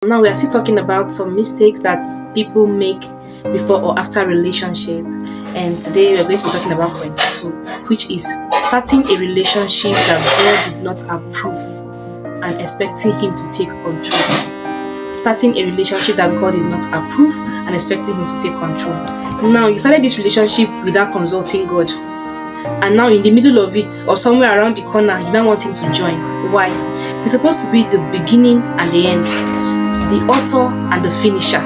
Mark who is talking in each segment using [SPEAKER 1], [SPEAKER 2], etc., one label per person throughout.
[SPEAKER 1] Now we are still talking about some mistakes that people make before or after relationship, and today we are going to be talking about point two, which is starting a relationship that God did not approve and expecting Him to take control. Starting a relationship that God did not approve and expecting Him to take control. Now you started this relationship without consulting God, and now in the middle of it or somewhere around the corner you now want Him to join. Why? It's supposed to be the beginning and the end, the author and the finisher,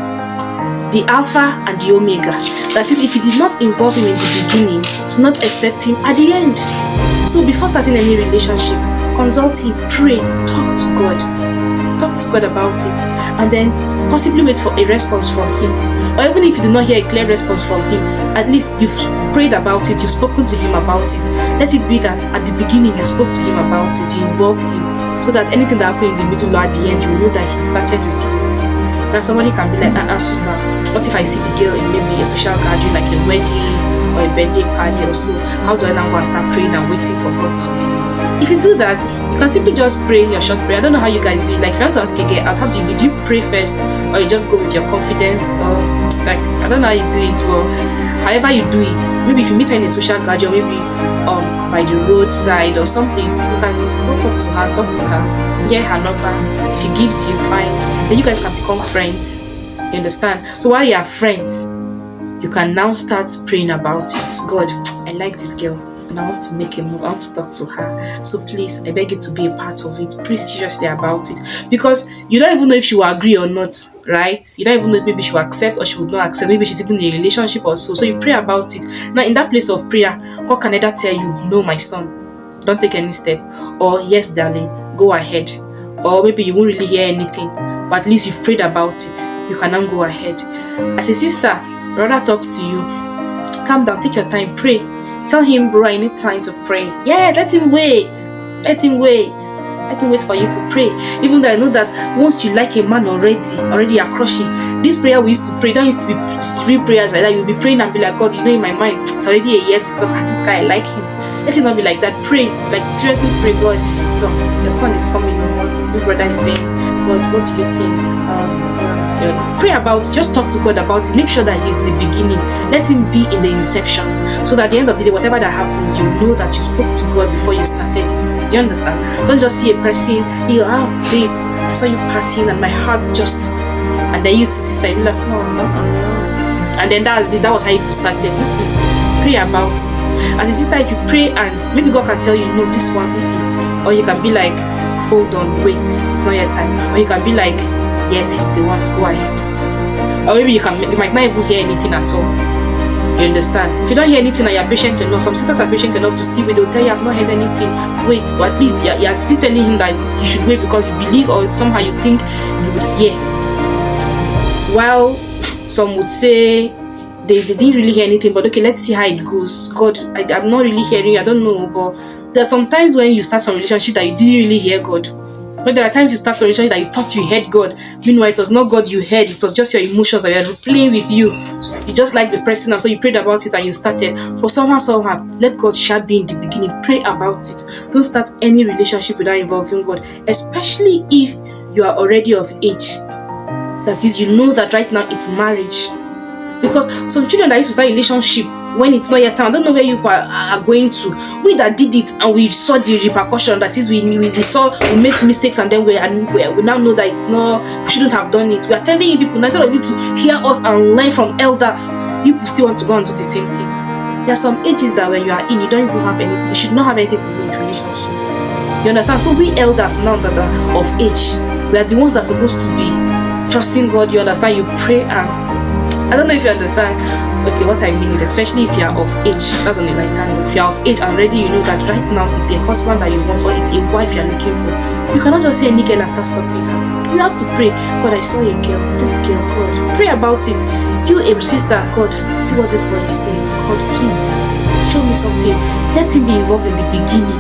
[SPEAKER 1] the alpha and the omega. That is, if He did not involve Him in the beginning, do not expect Him at the end. So before starting any relationship, consult Him, pray, talk to God about it, and then possibly wait for a response from Him. Or even if you do not hear a clear response from Him, at least you've prayed about it, you've spoken to Him about it. Let it be that at the beginning you spoke to Him about it, you involved Him, so that anything that happened in the middle or at the end, you will know that He started with you. Now somebody can be like, Susan, what if I see the girl in maybe a social gathering like a wedding or a birthday party or so? How do I now go and start praying and waiting for God to? If you do that, you can simply just pray your short prayer. I don't know how you guys do it. Like if you want to ask a girl out, did you pray first, or you just go with your confidence, or like I don't know how you do it. Well, however you do it, maybe if you meet her in a social gathering, maybe by the roadside or something, you can walk up to her, talk to her, get her number. If she gives you, fine. Then you guys can become friends. You understand? So while you are friends, you can now start praying about it. God, I like this girl and I want to make a move. I want to talk to her. So please, I beg you to be a part of it. Pray seriously about it. Because you don't even know if she will agree or not, right? You don't even know if maybe she will accept or she would not accept. Maybe she's even in a relationship or so. So you pray about it. Now in that place of prayer, God can either tell you, no, my son, don't take any step. Or yes, darling, go ahead. Or maybe you won't really hear anything, but at least you've prayed about it. You can now go ahead. As a sister, brother talks to you, calm down, take your time, pray. Tell him, bro, I need time to pray. Yeah, let him wait. Let him wait. Let him wait for you to pray. Even though I know that once you like a man already you're crushing. This prayer we used to pray, don't used to be three prayers like that. You'll be praying and be like, God, you know in my mind, it's already a yes because this guy, I like him. Let it not be like that. Pray. Like seriously pray, God, so your son is coming. This brother is saying, God, what do you think? Pray about it. Just talk to God about it. Make sure that He's in the beginning. Let Him be in the inception. So that at the end of the day, whatever that happens, you know that you spoke to God before you started it. Do you understand? Don't just see a person, you go, babe, I saw you passing and my heart just, and then you two sister, you're like, and then that's it. That was how you started. Pray about it. As a sister, if you pray and maybe God can tell you, no, this one, or you can be like, hold on, wait, it's not yet time. Or you can be like, yes, he's the one, go ahead. Or maybe you might not even hear anything at all. You understand? If you don't hear anything and you're patient enough, some sisters are patient enough to still wait. They'll tell you, I've not heard anything. Wait, but at least you're still telling him that you should wait because you believe or somehow you think you would hear. While some would say they didn't really hear anything, but okay, let's see how it goes. God, I'm not really hearing, I don't know, but there are some times when you start some relationship that you didn't really hear God. But there are times you start some relationship that you thought you heard God. Meanwhile, it was not God you heard, it was just your emotions that were playing with you. You just like the person, and so you prayed about it and you started. But somehow, let God shall be in the beginning. Pray about it. Don't start any relationship without involving God, especially if you are already of age. That is, you know that right now it's marriage. Because some children that used to start a relationship when it's not yet time, I don't know where you are going to. We that did it and we saw the repercussion, that is, we saw, we made mistakes, and then we now know that it's not, we shouldn't have done it. We are telling you people, instead of you to hear us and learn from elders, you still want to go and do the same thing. There are some ages that when you are in, you don't even have anything, you should not have anything to do with relationship. You understand? So we elders now that are of age, we are the ones that are supposed to be trusting God. You understand? You pray, and I don't know if you understand. Okay, what I mean is, especially if you are of age, that's on the lighter note. If you are of age already, you know that right now it's a husband that you want, or it's a wife you are looking for. You cannot just see any girl and start stopping her. You have to pray. God, I saw a girl. This girl, God, pray about it. You, a sister, God, see what this boy is saying. God, please show me something. Let him be involved in the beginning.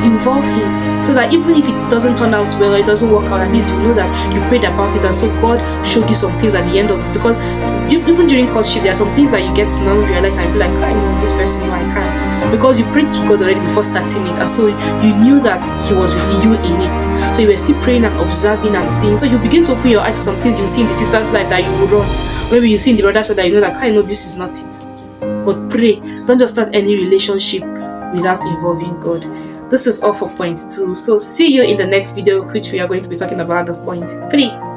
[SPEAKER 1] involve him, so that even if it doesn't turn out well or it doesn't work out, at least you know that you prayed about it, and so God showed you some things at the end of it. Because even during courtship, there are some things that you get to not realize and be like, I know this person, no, I can't, because you prayed to God already before starting it, and so you knew that He was with you in it. So you were still praying and observing and seeing. So you begin to open your eyes to some things you see in the sister's life that you will run. Maybe you see in the brother's life that you know that I know this is not it. But pray. Don't just start any relationship without involving God. This is all for point 2. So see you in the next video, which we are going to be talking about the point 3.